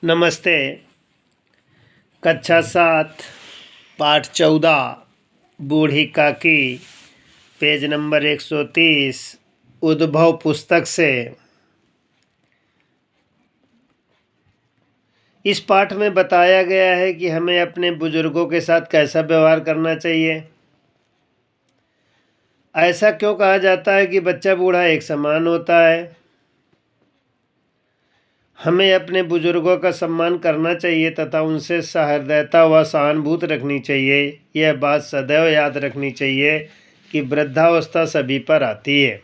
नमस्ते। कक्षा 7 पाठ 14 बूढ़ी काकी पेज नंबर 130 उद्भव पुस्तक से। इस पाठ में बताया गया है कि हमें अपने बुजुर्गों के साथ कैसा व्यवहार करना चाहिए। ऐसा क्यों कहा जाता है कि बच्चा बूढ़ा एक समान होता है। हमें अपने बुजुर्गों का सम्मान करना चाहिए तथा उनसे सहृदयता व सहानुभूति रखनी चाहिए। यह बात सदैव याद रखनी चाहिए कि वृद्धावस्था सभी पर आती है।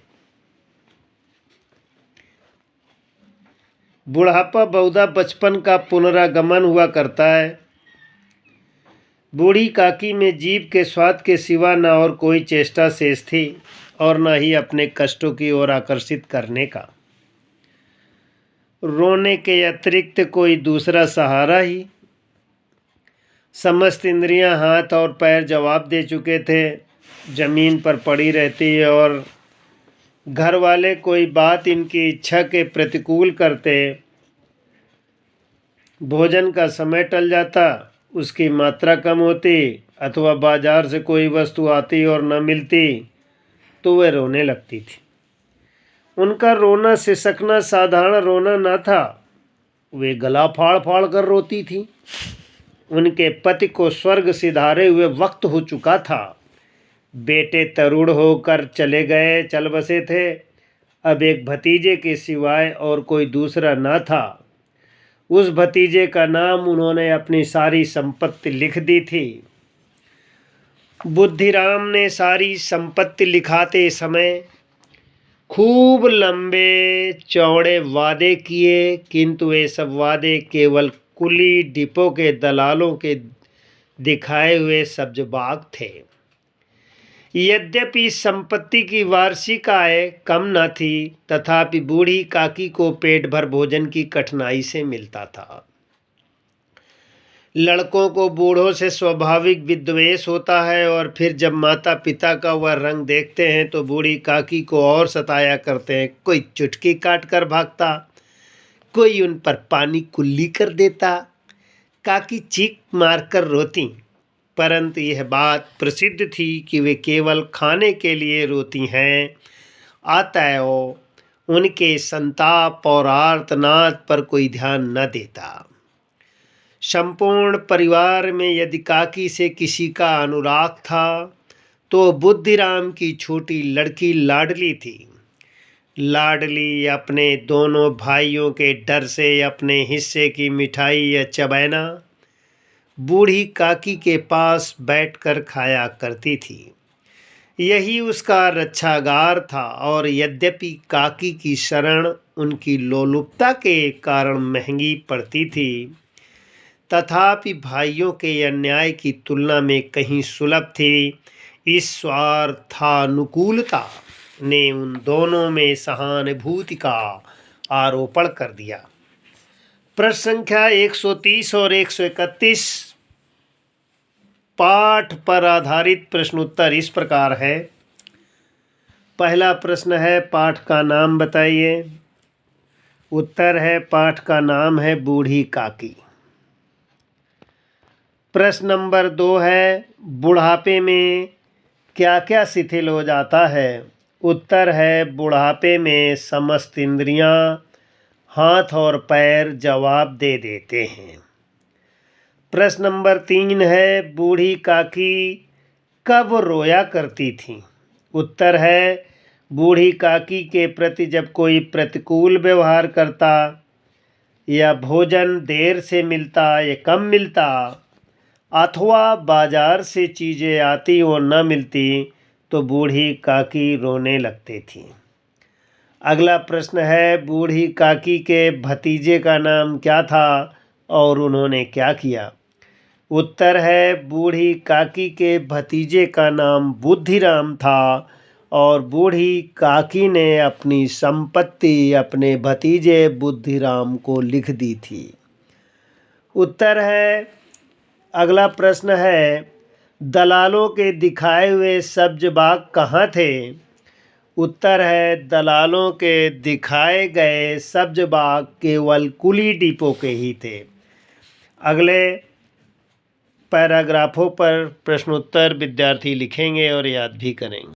बुढ़ापा बहुधा बचपन का पुनरागमन हुआ करता है। बूढ़ी काकी में जीभ के स्वाद के सिवा न और कोई चेष्टा शेष थी और न ही अपने कष्टों की ओर आकर्षित करने का। रोने के अतिरिक्त कोई दूसरा सहारा ही। समस्त इंद्रियां हाथ और पैर जवाब दे चुके थे। जमीन पर पड़ी रहती और घर वाले कोई बात इनकी इच्छा के प्रतिकूल करते। भोजन का समय टल जाता, उसकी मात्रा कम होती अथवा बाजार से कोई वस्तु आती और न मिलती तो वह रोने लगती थी। उनका रोना सिसकना साधारण रोना न था, वे गला फाड़ फाड़ कर रोती थी। उनके पति को स्वर्ग सिधारे हुए वक्त हो चुका था। बेटे तरुण होकर चल बसे थे। अब एक भतीजे के सिवाय और कोई दूसरा न था। उस भतीजे का नाम उन्होंने अपनी सारी संपत्ति लिख दी थी। बुद्धिराम ने सारी संपत्ति लिखाते समय खूब लंबे चौड़े वादे किए, किंतु ये सब वादे केवल कुली डिपो के दलालों के दिखाए हुए सब्जबाग थे। यद्यपि संपत्ति की वार्षिक आय कम न थी, तथापि बूढ़ी काकी को पेट भर भोजन की कठिनाई से मिलता था। लड़कों को बूढ़ों से स्वाभाविक विद्वेष होता है और फिर जब माता पिता का वह रंग देखते हैं तो बूढ़ी काकी को और सताया करते हैं। कोई चुटकी काट कर भागता, कोई उन पर पानी कुल्ली कर देता। काकी चीख मारकर रोती, परंतु यह बात प्रसिद्ध थी कि वे केवल खाने के लिए रोती हैं। अतएव उनके संताप और आर्तनाद पर कोई ध्यान न देता। संपूर्ण परिवार में यदि काकी से किसी का अनुराग था तो बुद्धिराम की छोटी लड़की लाडली थी। लाडली अपने दोनों भाइयों के डर से अपने हिस्से की मिठाई या चबैना बूढ़ी काकी के पास बैठकर खाया करती थी। यही उसका रक्षागार था और यद्यपि काकी की शरण उनकी लोलुपता के कारण महंगी पड़ती थी, तथापि भाइयों के अन्याय की तुलना में कहीं सुलभ थी। इस स्वार्थानुकूलता ने उन दोनों में सहानुभूति का आरोपण कर दिया। प्रश्न संख्या 130 और 131 पाठ पर आधारित प्रश्नोत्तर इस प्रकार है। पहला प्रश्न है, पाठ का नाम बताइए। उत्तर है, पाठ का नाम है बूढ़ी काकी। प्रश्न नंबर 2 है, बुढ़ापे में क्या क्या शिथिल हो जाता है। उत्तर है, बुढ़ापे में समस्त इंद्रियां हाथ और पैर जवाब दे देते हैं। प्रश्न नंबर 3 है, बूढ़ी काकी कब रोया करती थी। उत्तर है, बूढ़ी काकी के प्रति जब कोई प्रतिकूल व्यवहार करता या भोजन देर से मिलता या कम मिलता अथवा बाजार से चीज़ें आती और न मिलती तो बूढ़ी काकी रोने लगती थी। अगला प्रश्न है, बूढ़ी काकी के भतीजे का नाम क्या था और उन्होंने क्या किया। उत्तर है, बूढ़ी काकी के भतीजे का नाम बुद्धिराम था और बूढ़ी काकी ने अपनी संपत्ति अपने भतीजे बुद्धिराम को लिख दी थी। उत्तर है, अगला प्रश्न है, दलालों के दिखाए हुए सब्ज बाग कहाँ थे। उत्तर है दलालों के दिखाए गए सब्ज बाग केवल कुली डिपो के ही थे। अगले पैराग्राफों पर प्रश्नोत्तर विद्यार्थी लिखेंगे और याद भी करेंगे।